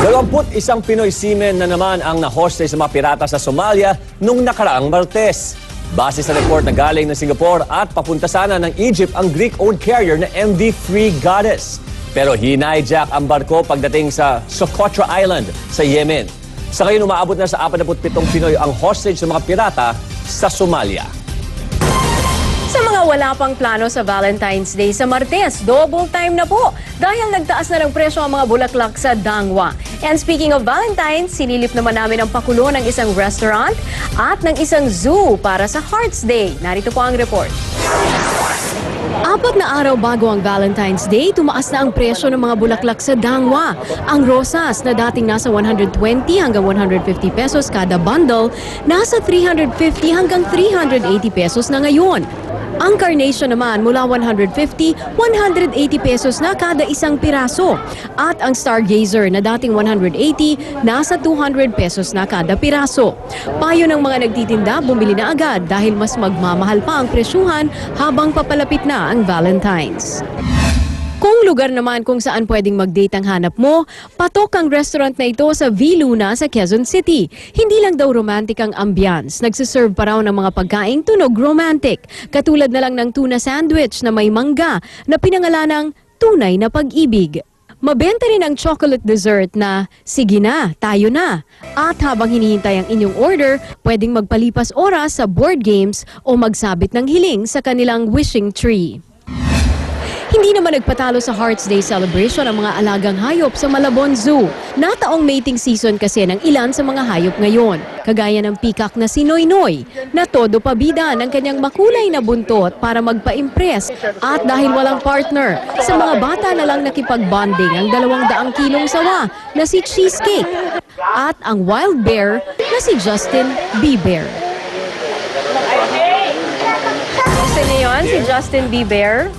21 Pinoy seamen na naman ang na-hostage sa mga pirata sa Somalia nung nakaraang Martes. Base sa report na galing ng Singapore at papunta sana ng Egypt ang Greek-owned carrier na MV Free Goddess. Pero hinayjack ang barko pagdating sa Socotra Island sa Yemen. Sa ngayon, umaabot na sa 47 Pinoy ang hostage sa mga pirata sa Somalia. Sa mga wala pang plano sa Valentine's Day sa Martes, double time na po dahil nagtaas na ng presyo ang mga bulaklak sa Dangwa. And speaking of Valentine's, sinilip naman namin ang pakulo ng isang restaurant at ng isang zoo para sa Hearts Day. Narito po ang report. 4 na araw bago ang Valentine's Day, tumaas na ang presyo ng mga bulaklak sa Dangwa. Ang rosas na dating nasa 120 hanggang 150 pesos kada bundle, nasa 350 hanggang 380 pesos na ngayon. Ang carnation naman mula 150, 180 pesos na kada isang piraso. At ang stargazer na dating 180, nasa 200 pesos na kada piraso. Payo ng mga nagtitinda, bumili na agad dahil mas magmamahal pa ang presyuhan habang papalapit na ang Valentine's. Kung lugar naman kung saan pwedeng mag-date ang hanap mo, patok ang restaurant na ito sa V. Luna sa Quezon City. Hindi lang daw romantic ang ambiance, nagsiserve pa raw ng mga pagkaing tunog romantic. Katulad na lang ng tuna sandwich na may mangga na pinangalanang tunay na pag-ibig. Mabenta rin ang chocolate dessert na sige na, tayo na. At habang hinihintay ang inyong order, pwedeng magpalipas oras sa board games o magsabit ng hiling sa kanilang wishing tree. Hindi naman nagpatalo sa Hearts Day celebration ang mga alagang hayop sa Malabon Zoo. Nataong mating season kasi ng ilan sa mga hayop ngayon. Kagaya ng peacock na si Noy Noy, na todo pabida ng kanyang makulay na buntot para magpa-impress. At dahil walang partner, sa mga bata na lang nakipag-bonding ang 200 kilong sawa na si Cheesecake. At ang wild bear na si Justin Bieber. Gusto niyo yun, si Justin Bieber?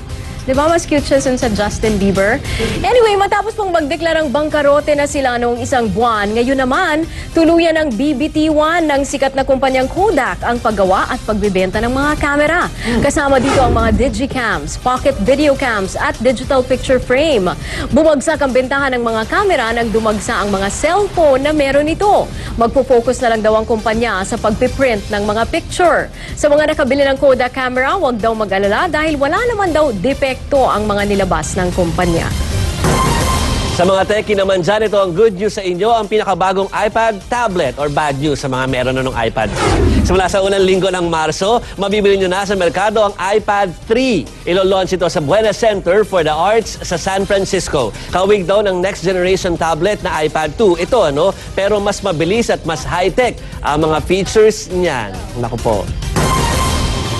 Diba mas cute siya sa Justin Bieber? Anyway, matapos pong magdeklarang bangkarote na sila noong isang buwan, ngayon naman, tuluyan ng BBT1 ng sikat na kumpanyang Kodak ang paggawa at pagbibenta ng mga kamera. Kasama dito ang mga digicams, pocket video cams at digital picture frame. Bumagsak ang bentahan ng mga kamera nang dumagsa ang mga cellphone na meron ito. Magpo-focus na lang daw ang kumpanya sa pagpiprint ng mga picture. Sa mga nakabili ng Kodak camera, huwag daw mag-alala dahil wala naman daw defect ang mga nilabas ng kumpanya. Sa mga techie naman dyan, ito ang good news sa inyo, ang pinakabagong iPad tablet or bad news sa mga meron na ng iPad. Simula sa unang linggo ng Marso, mabibili nyo na sa merkado ang iPad 3. Ilo-launch ito sa Buena Center for the Arts sa San Francisco. Kawig daw ng next generation tablet na iPad 2. Ito pero mas mabilis at mas high-tech ang mga features niyan. Naku po.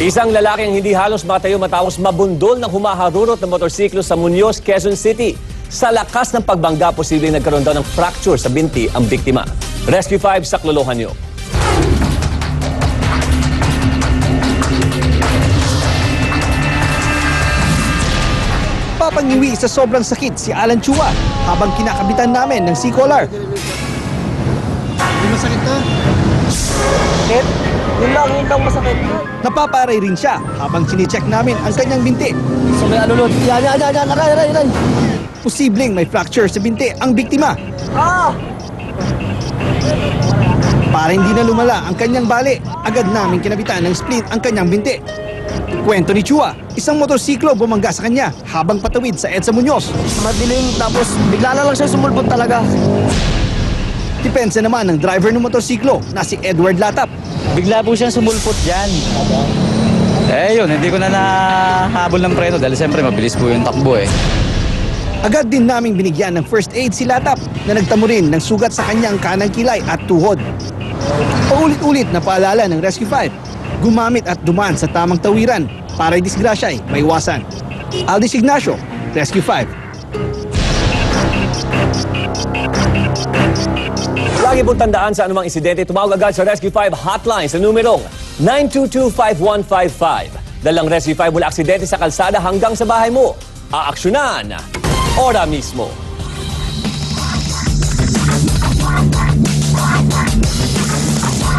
Isang lalaking hindi halos matayo matapos mabundol ng humaharurot na motorsiklo sa Muñoz, Quezon City. Sa lakas ng pagbangga, posibleng nagkaroon daw ng fracture sa binti ang biktima. Rescue 5 sa klolohan niyo. Papangiwi sa sobrang sakit si Alan Chua habang kinakabitan namin ng C-collar. Hindi masakit to? Sakit? Yun lang yung masakit. Napaparay rin siya habang sinicheck namin ang kanyang binti. So may alulod. Yan. Posibleng may fracture sa binti ang biktima. Para hindi na lumala ang kanyang bali, agad namin kinabitan ng split ang kanyang binti. Kwento ni Chua, isang motorsiklo bumangga sa kanya habang patawid sa EDSA Muñoz. Madilim tapos bigla na lang siya sumulpot talaga. Depensa naman ng driver ng motorsiklo na si Edward Latap. Bigla po siyang sumulpot dyan. Yun, hindi ko na nahabol ng preno dahil siyempre mabilis po yung takbo Agad din naming binigyan ng first aid si Latap na nagtamo rin ng sugat sa kanyang kanang kilay at tuhod. Paulit-ulit na paalala ng Rescue 5, gumamit at dumaan sa tamang tawiran para disgrasya ay maiwasan. Aldis Ignacio, Rescue 5. Lagi pong tandaan sa anumang insidente, tumawag agad sa Rescue 5 hotline sa numerong 922-5155. Dalang Rescue 5 mula aksidente sa kalsada hanggang sa bahay mo. Aaksyonan, ora mismo.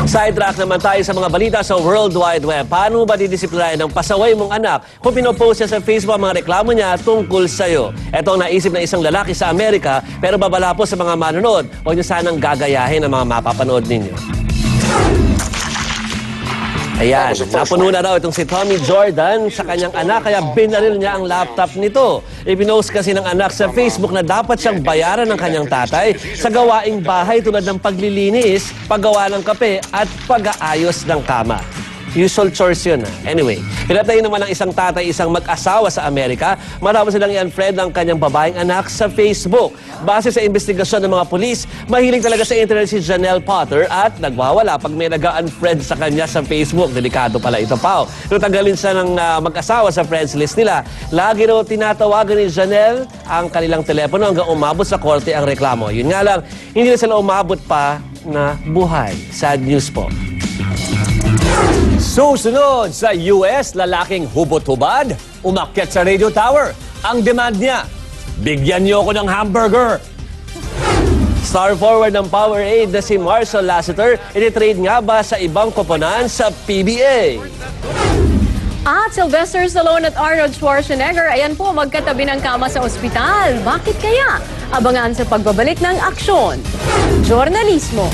Sidetrack naman tayo sa mga balita sa World Wide Web. Paano ba didisiplinahin ng pasaway mong anak kung pinopost niya sa Facebook ang mga reklamo niya tungkol sa'yo? Ito ang naisip ng isang lalaki sa Amerika, pero babala po sa mga manonood. Huwag niyo sanang gagayahin ang mga mapapanood ninyo. Ayan, napuno na raw itong si Tommy Jordan sa kanyang anak kaya binaril niya ang laptop nito. Ipinost kasi ng anak sa Facebook na dapat siyang bayaran ng kanyang tatay sa gawaing bahay tulad ng paglilinis, paggawa ng kape at pag-aayos ng kama. Usual chores yun. Anyway, pinatay naman ng isang tatay isang mag-asawa sa Amerika matapos silang i-unfriend ang kanyang babaeng anak sa Facebook. Base sa investigasyon ng mga pulis, mahilig talaga sa internet si Janelle Potter at nagwawala pag may nag-unfriend sa kanya sa Facebook. Delikado pala ito, Pao. Nung tanggalin siya ng mag-asawa sa friends list nila, lagi raw tinatawagan ni Janelle ang kanilang telepono hanggang umabot sa korte ang reklamo. Yun nga lang, hindi na sila umabot pa na buhay. Sad news po. Susunod sa US, lalaking hubot-hubad, umakyat sa radio tower. Ang demand niya, bigyan niyo ako ng hamburger. Star forward ng Powerade na si Marcel Lasseter, ititrade nga ba sa ibang koponan sa PBA? At Sylvester Stallone at Arnold Schwarzenegger, ayan po, magkatabi ng kama sa ospital. Bakit kaya? Abangan sa pagbabalik ng aksyon. Journalismo.